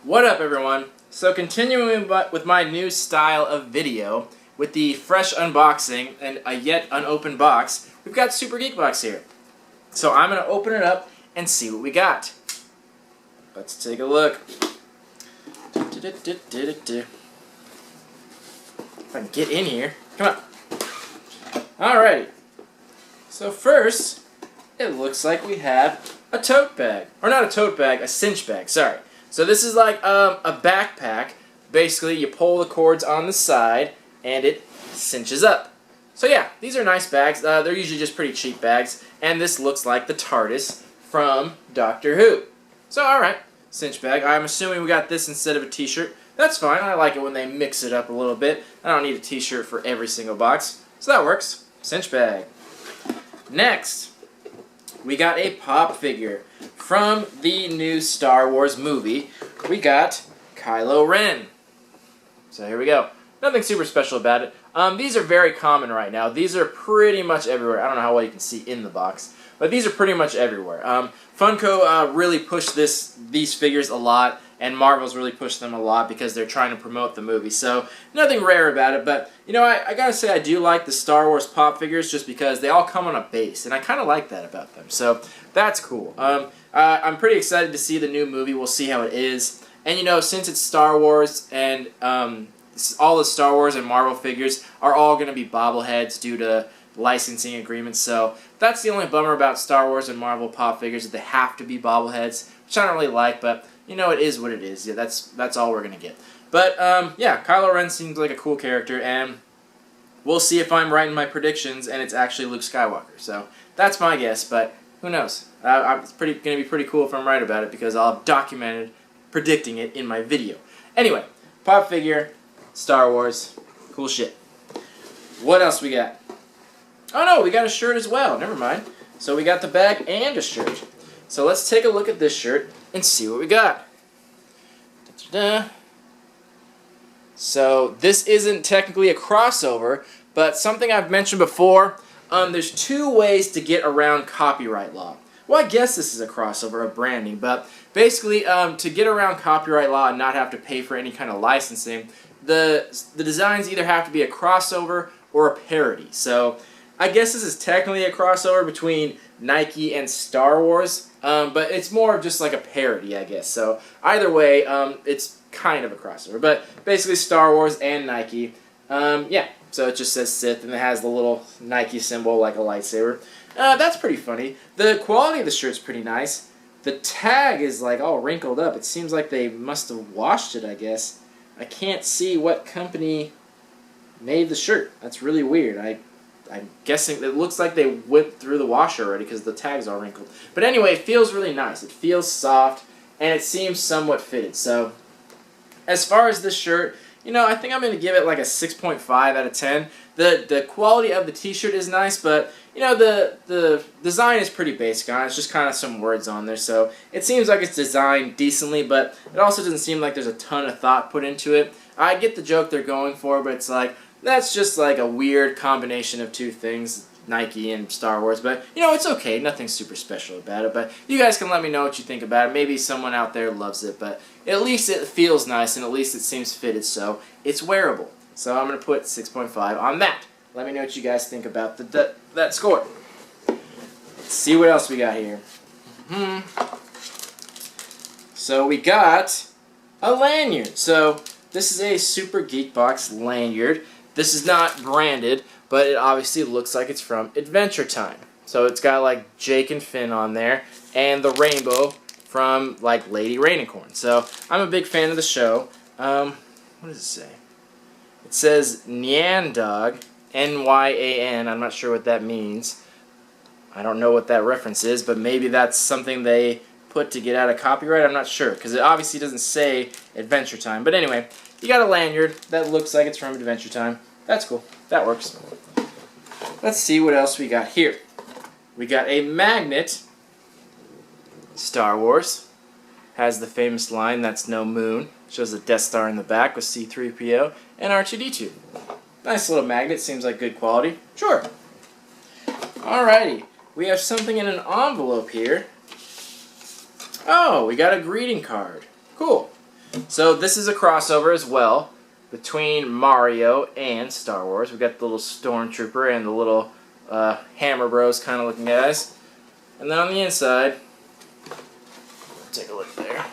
What up, everyone? So continuing with my new style of video, with the fresh unboxing and a yet unopened box, we've got Super Geek Box here. So I'm going to open it up and see what we got. Let's take a look. If I can get in here. Come on. Alrighty. So first, it looks like we have a tote bag. Or not a tote bag, a cinch bag, sorry. So this is like a backpack. Basically, you pull the cords on the side, and it cinches up. So yeah, these are nice bags. They're usually just pretty cheap bags. And this looks like the TARDIS from Doctor Who. So alright, cinch bag. I'm assuming we got this instead of a t-shirt. That's fine. I like it when they mix it up a little bit. I don't need a t-shirt for every single box. So that works. Cinch bag. Next, we got a pop figure from the new Star Wars movie. We got Kylo Ren. So here we go. Nothing super special about it. These are very common right now. These are pretty much everywhere. I don't know how well you can see in the box, but these are pretty much everywhere. Funko really pushed these figures a lot, and Marvel's really pushed them a lot because they're trying to promote the movie. So nothing rare about it, but you know, I gotta say I do like the Star Wars pop figures just because they all come on a base, and I kind of like that about them. So that's cool. I'm pretty excited to see the new movie. We'll see how it is. And you know, since it's Star Wars and all the Star Wars and Marvel figures are all going to be bobbleheads due to licensing agreements, so that's the only bummer about Star Wars and Marvel pop figures, that they have to be bobbleheads, which I don't really like, but you know, it is what it is. Yeah, that's all we're going to get. But yeah, Kylo Ren seems like a cool character, and we'll see if I'm right in my predictions and it's actually Luke Skywalker. So that's my guess, but who knows? It's going to be pretty cool if I'm right about it, because I'll have documented predicting it in my video. Anyway, pop figure, Star Wars, cool shit. What else we got? Oh no, we got a shirt as well. Never mind. So we got the bag and a shirt. So let's take a look at this shirt and see what we got. Da-da-da. So this isn't technically a crossover, but something I've mentioned before, there's two ways to get around copyright law. Well, I guess this is a crossover of branding, but basically to get around copyright law and not have to pay for any kind of licensing, the designs either have to be a crossover or a parody. So I guess this is technically a crossover between Nike and Star Wars, but it's more of just like a parody, I guess. So either way, it's kind of a crossover. But basically Star Wars and Nike, yeah. So it just says Sith, and it has the little Nike symbol like a lightsaber. That's pretty funny. The quality of the shirt's pretty nice. The tag is like all wrinkled up. It seems like they must have washed it, I guess. I can't see what company made the shirt. That's really weird. I'm guessing it looks like they went through the washer already because the tag's all wrinkled. But anyway, it feels really nice. It feels soft, and it seems somewhat fitted. So as far as this shirt, you know, I think I'm going to give it like a 6.5 out of 10. The quality of the t-shirt is nice, but you know, the design is pretty basic on it. It's just kind of some words on there, so it seems like it's designed decently, but it also doesn't seem like there's a ton of thought put into it. I get the joke they're going for, but it's like, that's just like a weird combination of two things, Nike and Star Wars, but you know, it's okay. Nothing super special about it, but you guys can let me know what you think about it. Maybe someone out there loves it, but at least it feels nice, and at least it seems fitted, so it's wearable. So I'm going to put 6.5 on that. Let me know what you guys think about that score. Let's see what else we got here. So we got a lanyard. So this is a Super Geek Box lanyard. This is not branded, but it obviously looks like it's from Adventure Time. So it's got like Jake and Finn on there, and the rainbow from like Lady Rainicorn. So I'm a big fan of the show. What does it say? It says Nyan-Dog, N-Y-A-N. I'm not sure what that means. I don't know what that reference is, but maybe that's something they put to get out of copyright. I'm not sure, because it obviously doesn't say Adventure Time. But anyway, you got a lanyard that looks like it's from Adventure Time. That's cool. That works. Let's see what else we got here. We got a magnet. Star Wars. Has the famous line, "That's no moon." Shows the Death Star in the back with C-3PO and R2-D2. Nice little magnet. Seems like good quality. Sure. Alrighty. We have something in an envelope here. Oh, we got a greeting card. Cool. So this is a crossover as well between Mario and Star Wars. We got the little Stormtrooper and the little Hammer Bros kind of looking guys. And then on the inside, take a look there.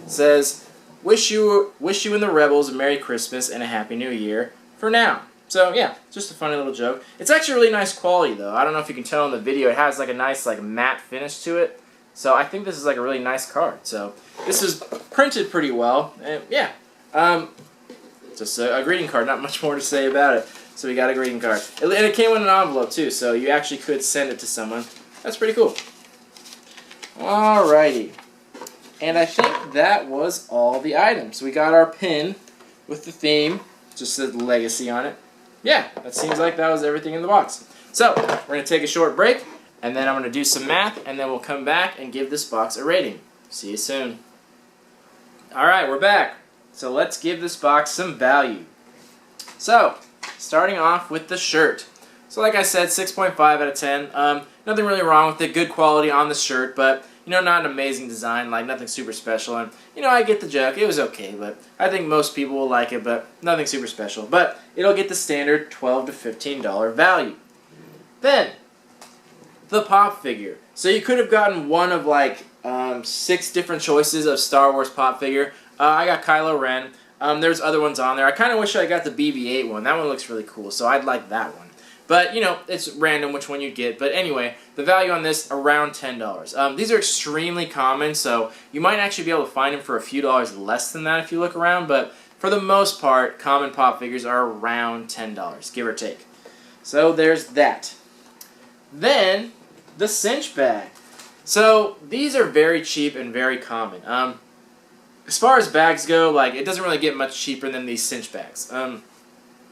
It says, wish you and the Rebels a Merry Christmas and a Happy New Year for now. So yeah, just a funny little joke. It's actually really nice quality though. I don't know if you can tell in the video. It has like a nice like matte finish to it. So I think this is like a really nice card. So this is printed pretty well. And yeah, just a greeting card. Not much more to say about it. So we got a greeting card. And it came in an envelope too. So you actually could send it to someone. That's pretty cool. Alrighty. And I think that was all the items. We got our pin with the theme. Just said Legacy on it. Yeah, that seems like that was everything in the box. So, we're going to take a short break, and then I'm going to do some math, and then we'll come back and give this box a rating. See you soon. Alright, we're back. So let's give this box some value. So, starting off with the shirt. So like I said, 6.5 out of 10. Nothing really wrong with it. Good quality on the shirt, but not an amazing design, like nothing super special. And I get the joke. It was okay, but I think most people will like it, but nothing super special. But it'll get the standard $12 to $15 value. Then, the pop figure. So you could have gotten one of like 6 different choices of Star Wars pop figure. I got Kylo Ren. There's other ones on there. I kind of wish I got the BB-8 one. That one looks really cool, so I'd like that one. But, it's random which one you get. But anyway, the value on this, around $10. These are extremely common, so you might actually be able to find them for a few dollars less than that if you look around. But for the most part, common pop figures are around $10, give or take. So there's that. Then, the cinch bag. So these are very cheap and very common. As far as bags go, like it doesn't really get much cheaper than these cinch bags.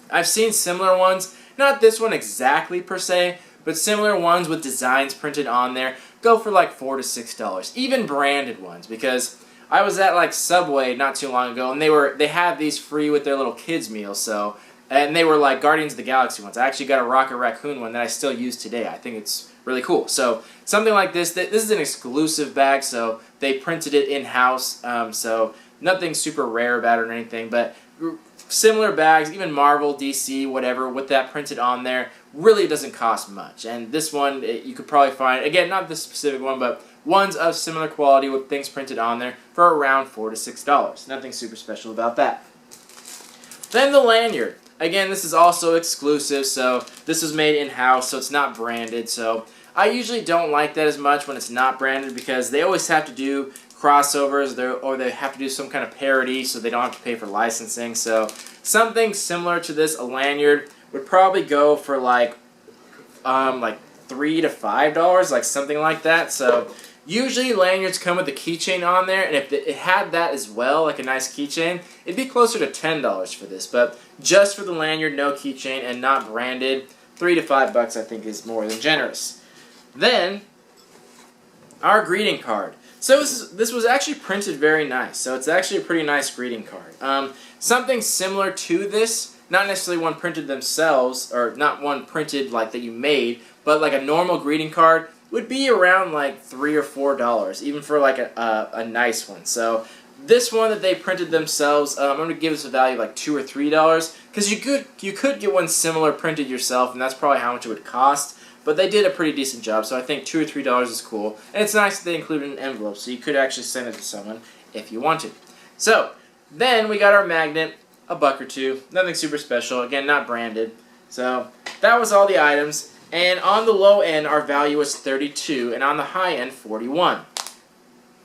I've seen similar ones. Not this one exactly per se, but similar ones with designs printed on there go for like $4 to $6. Even branded ones, because I was at like Subway not too long ago, and they had these free with their little kids meal. So, and they were like Guardians of the Galaxy ones. I actually got a Rocket Raccoon one that I still use today. I think it's really cool. So something like this. This is an exclusive bag, so they printed it in house. So nothing super rare about it or anything, but similar bags, even Marvel, DC, whatever, with that printed on there, really doesn't cost much. And this one, you could probably find, again, not this specific one, but ones of similar quality with things printed on there for around $4 to $6. Nothing super special about that. Then the lanyard. Again, this is also exclusive, so this was made in-house, so it's not branded. So I usually don't like that as much when it's not branded, because they always have to do crossovers, or they have to do some kind of parody, so they don't have to pay for licensing. So something similar to this, a lanyard, would probably go for like $3 to $5, like something like that. So usually lanyards come with a keychain on there, and if it had that as well, like a nice keychain, it'd be closer to $10 for this. But just for the lanyard, no keychain, and not branded, $3 to $5 I think is more than generous. Then our greeting card. So this was actually printed very nice. So it's actually a pretty nice greeting card. Something similar to this, not necessarily one printed themselves, or not one printed like that you made, but like a normal greeting card would be around like $3 or $4, even for like a nice one. So this one that they printed themselves, I'm going to give this a value of like $2 or $3, because you could get one similar printed yourself, and that's probably how much it would cost. But they did a pretty decent job, so I think $2 or $3 is cool. And it's nice that they included an envelope, so you could actually send it to someone if you wanted. So, then we got our magnet, a $1 or $2. Nothing super special. Again, not branded. So, that was all the items. And on the low end, our value was $32, and on the high end, $41.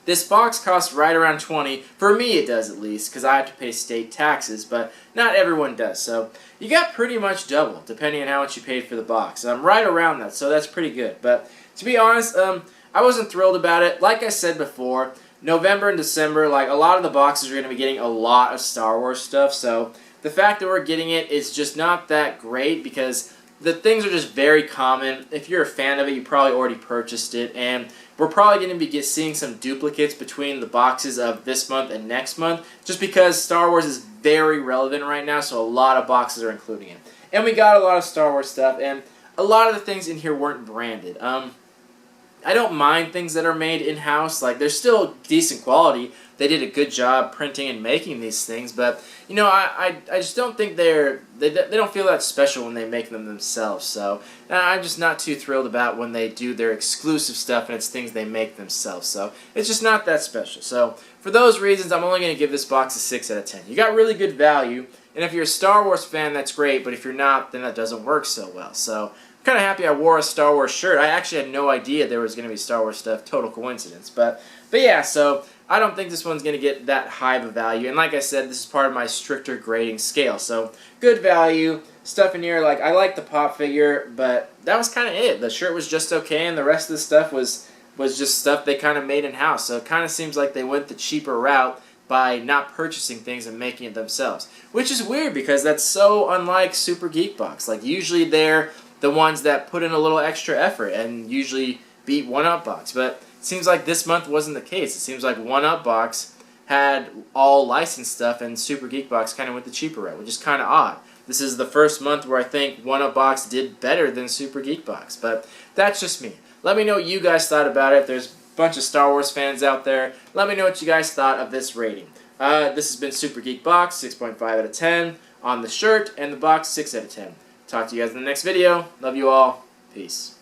This box costs right around $20. For me, it does at least, because I have to pay state taxes, but not everyone does. So you got pretty much double, depending on how much you paid for the box. Right around that, so that's pretty good. But to be honest, I wasn't thrilled about it. Like I said before, November and December, like a lot of the boxes are going to be getting a lot of Star Wars stuff. So the fact that we're getting it is just not that great, because the things are just very common. If you're a fan of it, you probably already purchased it, and we're probably going to be seeing some duplicates between the boxes of this month and next month, just because Star Wars is very relevant right now, so a lot of boxes are including it. And we got a lot of Star Wars stuff, and a lot of the things in here weren't branded. I don't mind things that are made in-house. Like, they're still decent quality. They did a good job printing and making these things, but you know, I just don't think they don't feel that special when they make them themselves. So I'm just not too thrilled about when they do their exclusive stuff and it's things they make themselves. So it's just not that special. So for those reasons, I'm only going to give this box a 6 out of 10. You got really good value, and if you're a Star Wars fan, that's great, but if you're not, then that doesn't work so well. So I'm kind of happy I wore a Star Wars shirt. I actually had no idea there was going to be Star Wars stuff. Total coincidence. But yeah, so I don't think this one's going to get that high of a value. And like I said, this is part of my stricter grading scale. So good value. Stuff in here, like, I like the pop figure, but that was kind of it. The shirt was just okay, and the rest of the stuff was just stuff they kind of made in-house. So it kind of seems like they went the cheaper route by not purchasing things and making it themselves. Which is weird, because that's so unlike Super Geek Box. Like, usually they're the ones that put in a little extra effort and usually beat 1UP Box. But it seems like this month wasn't the case. It seems like 1UP Box had all licensed stuff, and Super Geek Box kind of went the cheaper route, which is kind of odd. This is the first month where I think 1UP Box did better than Super Geek Box, but that's just me. Let me know what you guys thought about it. If there's a bunch of Star Wars fans out there, let me know what you guys thought of this rating. This has been Super Geek Box, 6.5 out of 10 on the shirt, and the box, 6 out of 10. Talk to you guys in the next video. Love you all. Peace.